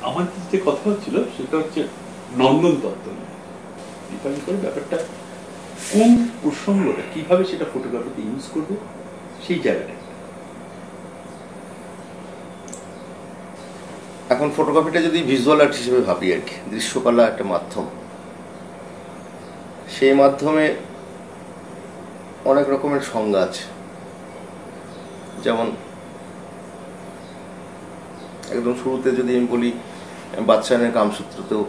আমার যে কথা হচ্ছিল সেটা হচ্ছে নন্দন তত্ত্ব ডিফাইন করে ব্যাপারটা কোন প্রসঙ্গটা কিভাবে সেটা ফটোগ্রাফিতে ইউজ করবে সেই জায়গাটা। এখন ফটোগ্রাফিটা যদি ভিজুয়াল আর্ট হিসেবে ভাবি আর কি, দৃশ্যকলা একটা মাধ্যম, সেই মাধ্যমে অনেক রকমের সংজ্ঞা আছে। যেমন একদম শুরুতে যদি আমি বলি, বাদশাহের কামসূত্রতেও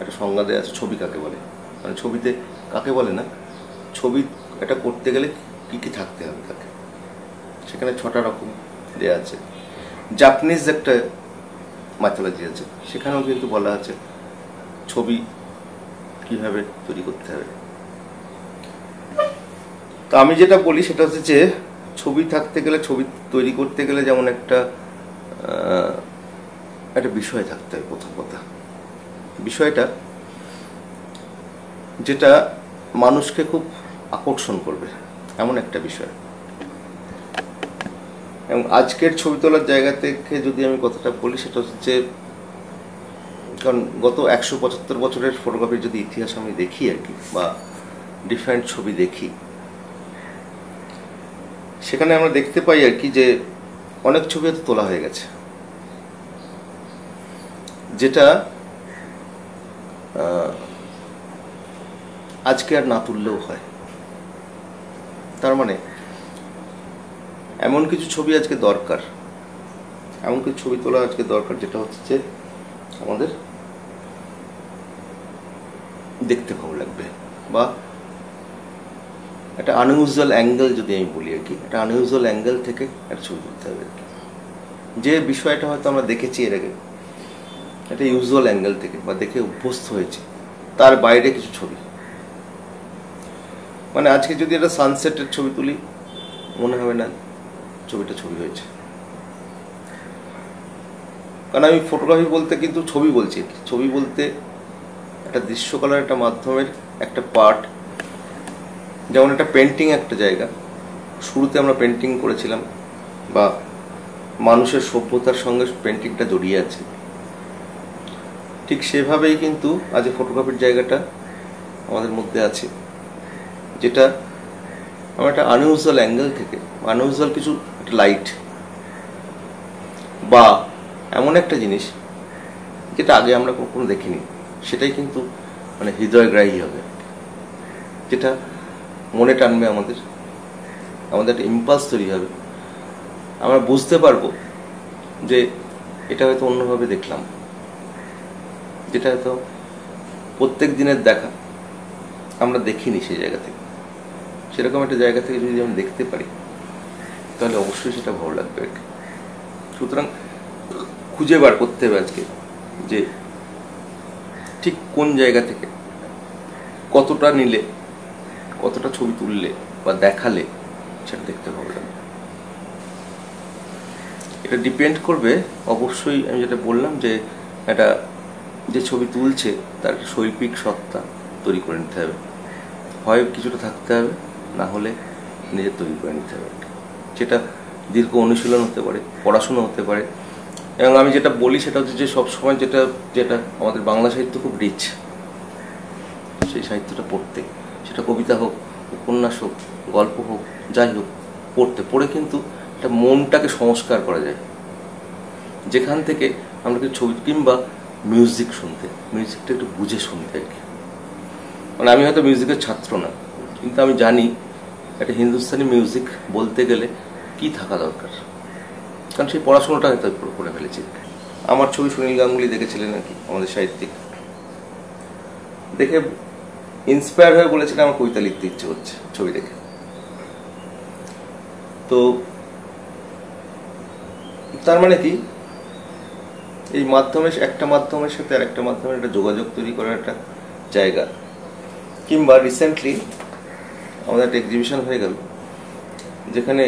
একটা সংজ্ঞা দেওয়া আছে, ছবি কাকে বলে। মানে ছবিতে কাকে বলে না, ছবি এটা করতে গেলে কি কি থাকতে হবে তাকে, সেখানে 6টা রকম দেওয়া আছে। জাপানিজ একটা মাইথোলজি আছে, সেখানেও কিন্তু বলা আছে ছবি কিভাবে তৈরি করতে হবে। তো আমি যেটা বলি সেটা হচ্ছে যে ছবি থাকতে গেলে, ছবি তৈরি করতে গেলে যেমন একটা বিষয় থাকতে হবে। প্রথম কথা, বিষয়টা যেটা মানুষকে খুব আকর্ষণ করবে এমন একটা বিষয়। এবং আজকের ছবি তোলার জায়গা থেকে যদি আমি কথাটা বলি, সেটা হচ্ছে কারণ গত 175 বছরের ফটোগ্রাফির যদি ইতিহাস আমি দেখি আর কি, বা ডিফারেন্ট ছবি দেখি, সেখানে আমরা দেখতে পাই আর কি যে অনেক ছবি হয়তো তোলা হয়ে গেছে, যেটা আজকে আর না তুললেও হয়। তার মানে এমন কিছু ছবি আজকে দরকার, এমন কিছু ছবি তোলা আজকে দরকার, যেটা হচ্ছে যে আমাদের দেখতে ভালো লাগবে, বা একটা আনইউজুয়াল অ্যাঙ্গেল যদি আমি বলি আর কি, একটা আনইউজুয়াল অ্যাঙ্গেল থেকে একটা ছবি তুলতে হবে আর কি। যে বিষয়টা হয়তো আমরা দেখেছি এর আগে একটা ইউজুয়াল অ্যাঙ্গেল থেকে, বা দেখে অভ্যস্ত হয়েছে, তার বাইরে কিছু ছবি। মানে আজকে যদি একটা সানসেটের ছবি তুলি, মনে হবে না ছবিটা ছবি হয়েছে। কারণ আমি ফটোগ্রাফি বলতে কিন্তু ছবি বলছি, ছবি বলতে একটা দৃশ্যকলার একটা মাধ্যমের একটা পার্ট। যেমন একটা পেন্টিং একটা জায়গা, শুরুতে আমরা পেন্টিং করেছিলাম, বা মানুষের সভ্যতার সঙ্গে পেন্টিংটা জড়িয়ে আছে, ঠিক সেভাবেই কিন্তু আজ ফটোগ্রাফির জায়গাটা আমাদের মধ্যে আছে, যেটা আমরা একটা আনইউজুয়াল অ্যাঙ্গেল থেকে, আনইউজুয়াল কিছু একটা লাইট বা এমন একটা জিনিস যেটা আগে আমরা কখনো দেখিনি, সেটাই কিন্তু মানে হৃদয়গ্রাহী হবে, যেটা মনে টানবে আমাদের, আমাদের একটা ইম্পালস তৈরি হবে। আমরা বুঝতে পারবো যে এটা হয়তো অন্যভাবে দেখলাম, যেটা হয়তো প্রত্যেক দিনের দেখা আমরা দেখিনি সেই জায়গা থেকে। সেরকম একটা জায়গা থেকে যদি আমি দেখতে পারি, তাহলে অবশ্যই সেটা ভালো লাগবে আর কি। সুতরাং খুঁজে বার করতে হবে আজকে যে ঠিক কোন জায়গা থেকে কতটা নিলে, কতটা ছবি তুললে বা দেখালে সেটা দেখতে ভালো লাগবে। এটা ডিপেন্ড করবে অবশ্যই, আমি যেটা বললাম যে একটা যে ছবি তুলছে তার শৈল্পিক সত্তা তৈরি করে নিতে হবে, হয় কিছুটা থাকতে হবে, না হলে নিজের তৈরি করে নিতে হবে। সেটা দীর্ঘ অনুশীলন হতে পারে, পড়াশুনো হতে পারে। এবং আমি যেটা বলি সেটা হচ্ছে যে সবসময় যেটা যেটা আমাদের বাংলা সাহিত্য খুব রিচ, সেই সাহিত্যটা পড়তে, সেটা কবিতা হোক, উপন্যাস হোক, গল্প হোক, যাই হোক, পড়ে কিন্তু একটা মনটাকে সংস্কার করা যায়। যেখান থেকে আমরা কিছু ছবি কিংবা মিউজিক শুনতে, মিউজিকটা একটু বুঝে শুনতে আর কি। মানে আমি হয়তো মিউজিকের ছাত্র না, কিন্তু আমি জানি একটা হিন্দুস্তানি মিউজিক বলতে গেলে কি থাকা দরকার, কারণ সেই পড়াশোনাটা হয়তো করে ফেলেছি। আমার ছবি সুনীল গাঙ্গুলি দেখেছিলেন আর কি, আমাদের সাহিত্যিক, দেখে ইন্সপায়ার হয়ে বলেছিলেন আমার কবিতা লিখতে ইচ্ছে হচ্ছে ছবি দেখে। তো তার মানে কি, এই মাধ্যমে একটা মাধ্যমের সাথে আর একটা মাধ্যমের একটা যোগাযোগ তৈরি করার একটা জায়গা। কিংবা রিসেন্টলি আমাদের একটা এক্সিবিশন হয়ে গেল, যেখানে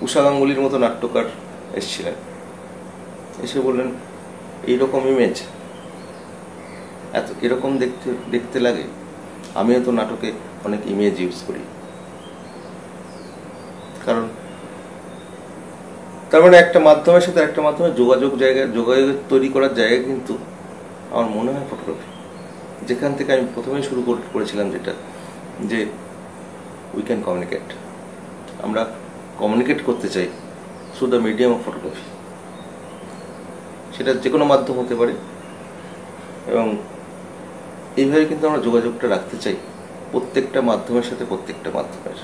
উষা গাঙ্গুলির মতো নাট্যকার এসেছিলেন, এসে বললেন এইরকম ইমেজ এত এরকম দেখতে লাগে, আমিও তো নাটকে অনেক ইমেজ ইউজ করি। কারণ তার মানে একটা মাধ্যমের সাথে একটা মাধ্যমে যোগাযোগ তৈরি করার জায়গা কিন্তু আমার মনে হয় ফটোগ্রাফি। যেখান থেকে আমি প্রথমেই শুরু করেছিলাম যেটা, যে উই ক্যান কমিউনিকেট, আমরা কমিউনিকেট করতে চাই through the medium of photography. সেটা যে কোনো মাধ্যম হতে পারে, এবং এইভাবে কিন্তু আমরা যোগাযোগটা রাখতে চাই প্রত্যেকটা মাধ্যমের সাথে, প্রত্যেকটা মাধ্যমের।